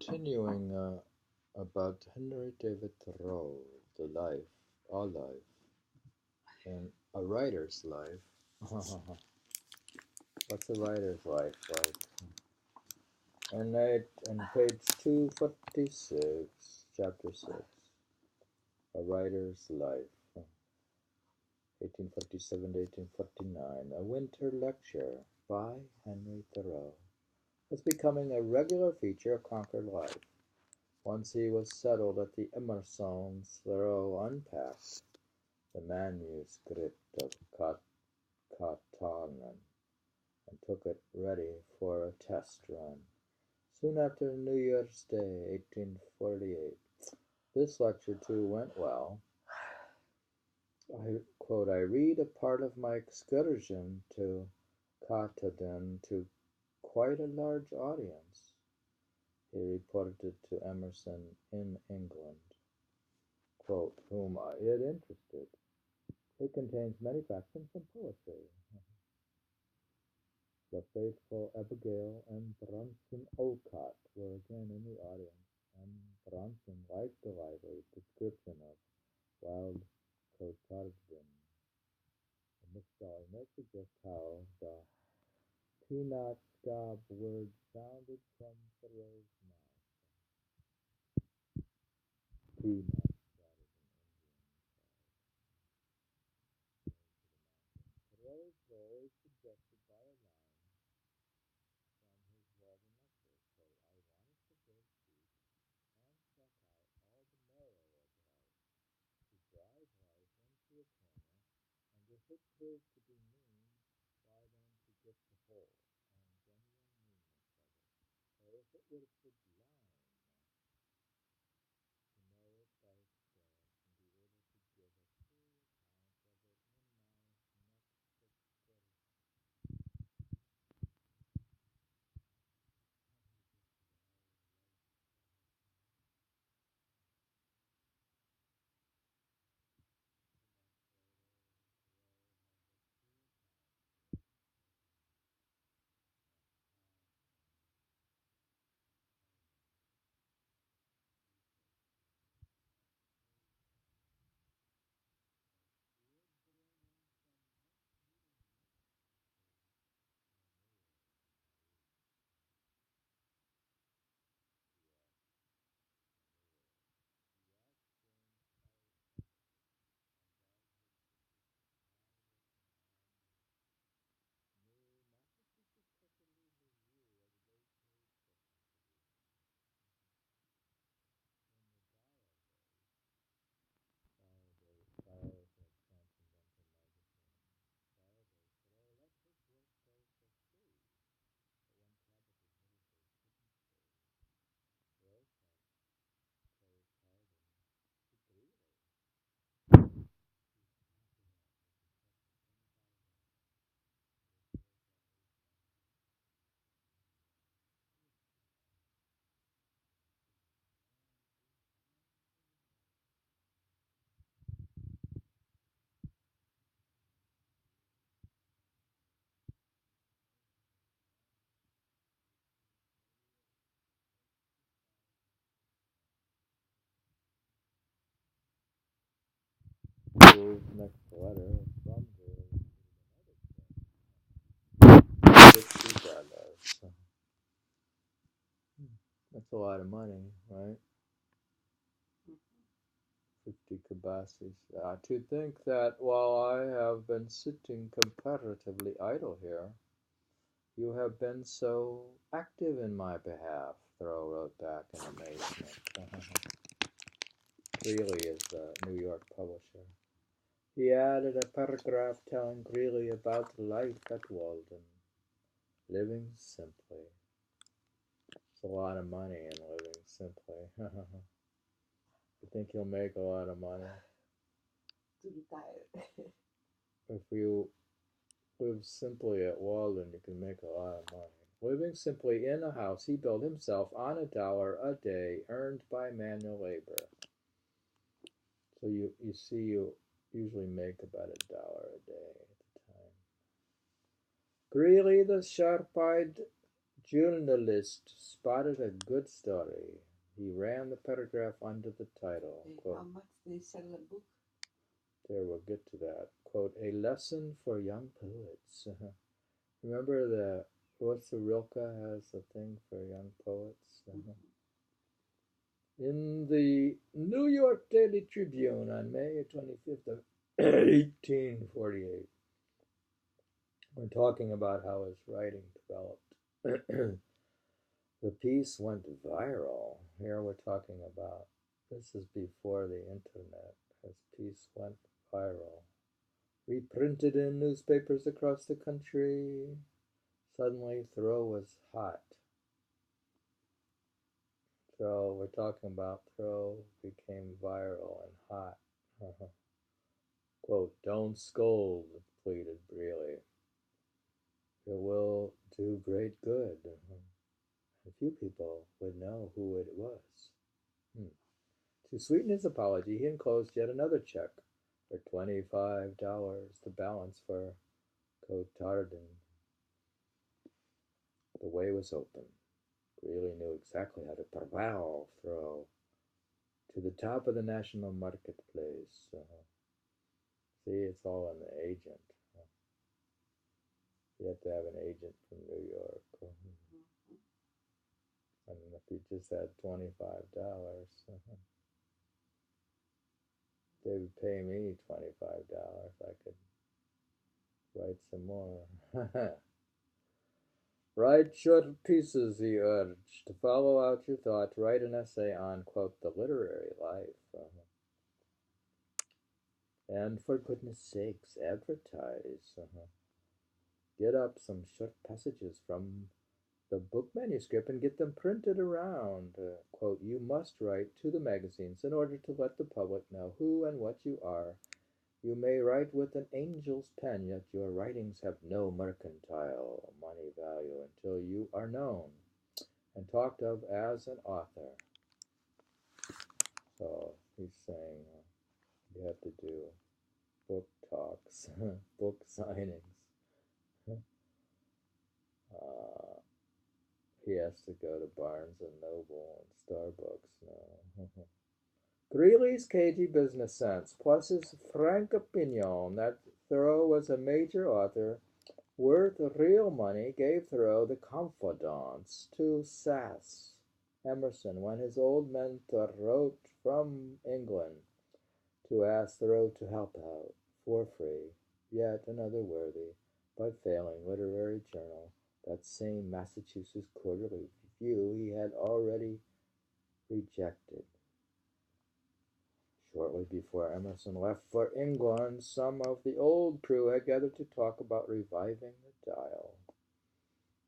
Continuing about Henry David Thoreau, the life, our life, and a writer's life. What's a writer's life like? And page 246, chapter 6, a writer's life, 1847 to 1849, a winter lecture by Henry Thoreau, was becoming a regular feature of Concord life. Once he was settled at the Emersons, Thoreau unpacked the manuscript of Katahdin and took it ready for a test run. Soon after New Year's Day, 1848, this lecture too went well. I read a part of my excursion to Katahdin to quite a large audience, he reported to Emerson in England, quote, whom it interested. It contains many facts and some poetry. The faithful Abigail and Bronson Olcott were again in the audience, and Bronson liked the lively description of wild Kotardin. The misspelling may suggest how the Penobscot word sounded from Thoreau's mouth. Penobscot is an Indian tribe. Thoreau's role is suggested by a line from his Walden lecture, quote, I wanted to build deep and check out all the marrow of life, to drive life into a corner, and if it proved to be mean, why then to get the whole and genuine meanness of it, or if it were sublime, to know it by experience and be able to give a full account of it in my next excursion. Next letter from $50. That's a lot of money, right? 50 kabasis. To think that while I have been sitting comparatively idle here, you have been so active in my behalf, Thoreau wrote back in amazement. Greeley is the New York publisher. He added a paragraph telling Greeley about life at Walden, living simply. It's a lot of money in living simply. You think he'll make a lot of money? To retire. If you live simply at Walden, you can make a lot of money. Living simply in a house he built himself on $1 a day earned by manual labor. So you see, you usually make about $1 a day at the time. Greeley, the sharp-eyed journalist spotted a good story. He ran the paragraph under the title, How quote, much they sell a book? there we'll get to that, quote, a lesson for young poets. Remember what's the Rilke has a thing for young poets? In the New York Daily Tribune on May 25th of 1848, we're talking about how his writing developed. The piece went viral. Here we're talking about, this is before the internet. His piece went viral. Reprinted in newspapers across the country. Suddenly, Thoreau was hot. Thoreau, we're talking about Thoreau became viral and hot. Quote, don't scold, pleaded Greeley. It will do great good. A few people would know who it was. To sweeten his apology, he enclosed yet another check for $25 to balance for Cotardin. The way was open. Greeley knew exactly how to corral Thoreau to the top of the national marketplace. See, it's all in the agent. You have to have an agent from New York. And if you just had $25, they would pay me $25. I could write some more. Write short pieces, he urged. To follow out your thought, write an essay on, quote, the literary life. And for goodness sakes, advertise. Get up some short passages from the book manuscript and get them printed around. Quote, you must write to the magazines in order to let the public know who and what you are. You may write with an angel's pen, yet your writings have no mercantile money value until you are known and talked of as an author. So he's saying you have to do book talks, book signings. He has to go to Barnes and Noble and Starbucks now. Greeley's cagey business sense, plus his frank opinion that Thoreau was a major author worth real money, gave Thoreau the confidence to sass Emerson when his old mentor wrote from England to ask Thoreau to help out for free. Yet another worthy, but failing literary journal, that same Massachusetts Quarterly Review he had already rejected. Shortly before Emerson left for England, some of the old crew had gathered to talk about reviving the Dial.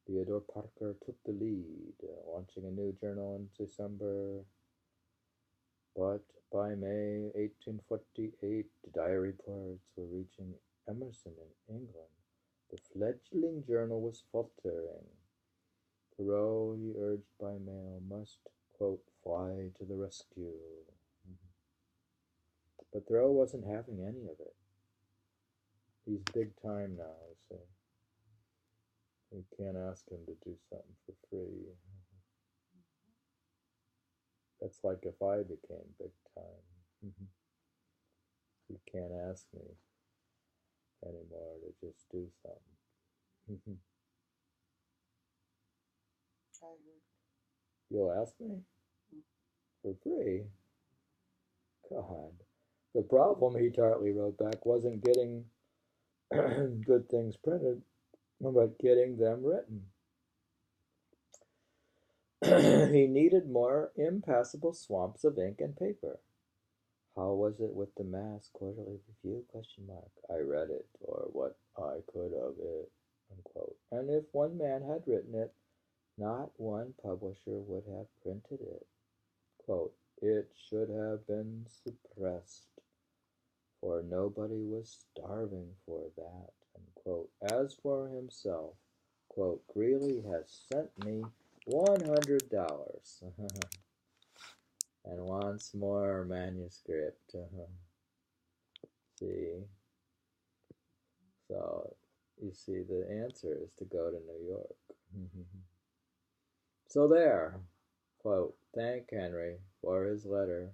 Theodore Parker took the lead, launching a new journal in December. But by May 1848, diary reports were reaching Emerson in England. The fledgling journal was faltering. Thoreau, he urged by mail, must, quote, fly to the rescue. But Thoreau wasn't having any of it. He's big time now, you see. You can't ask him to do something for free. That's like if I became big time. You can't ask me anymore to just do something. You'll ask me? For free? God. The problem, he tartly wrote back, wasn't getting good things printed, but getting them written. He needed more impassable swamps of ink and paper. How was it with the Mass Quarterly Review? I read it, or what I could of it, unquote. And if one man had written it, not one publisher would have printed it. Quote, it should have been suppressed, for nobody was starving for that, unquote. As for himself, quote, Greeley has sent me $100 and wants more manuscript. See? So, you see, the answer is to go to New York. So there, quote, thank Henry for his letter,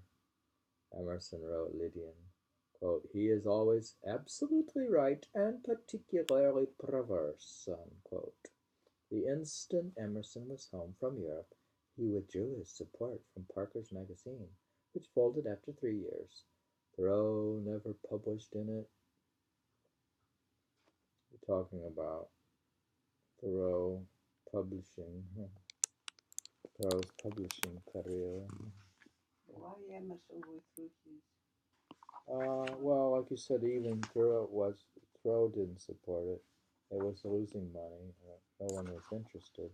Emerson wrote Lydian. Quote, he is always absolutely right and particularly perverse, unquote. The instant Emerson was home from Europe, he withdrew his support from Parker's Magazine, which folded after 3 years. Thoreau never published in it. We're talking about Thoreau publishing, Thoreau's publishing career. Why Emerson withdrew his? Well, like you said, even Thoreau didn't support it. It was losing money. No one was interested.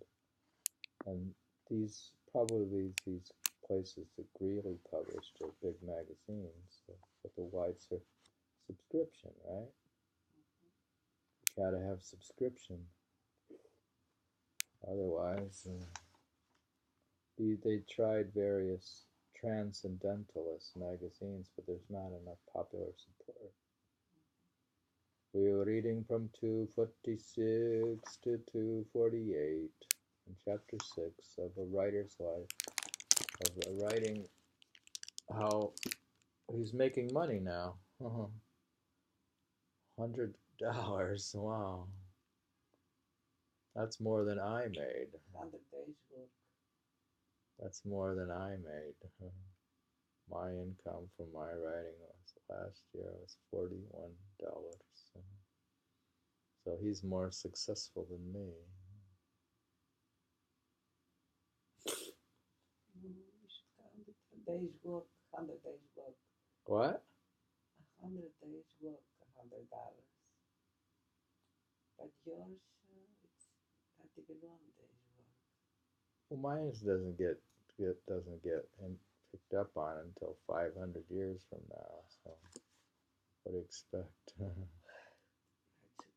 And these places that really published are big magazines with a wide subscription, right? You gotta have subscription. Otherwise, they tried various transcendentalist magazines, but there's not enough popular support. We are reading from 246 to 248 in chapter 6 of A Writer's Life, of writing how he's making money now. $100. Wow. That's more than I made. 100 days work. That's more than I made. My income from my writing last year was $41. So he's more successful than me. We should count it. Days work, 100 days work. What? 100 days work, $100. But yours, it's not even 1 day's work. Well, mine doesn't get picked up on until 500 years from now. So, what do you expect?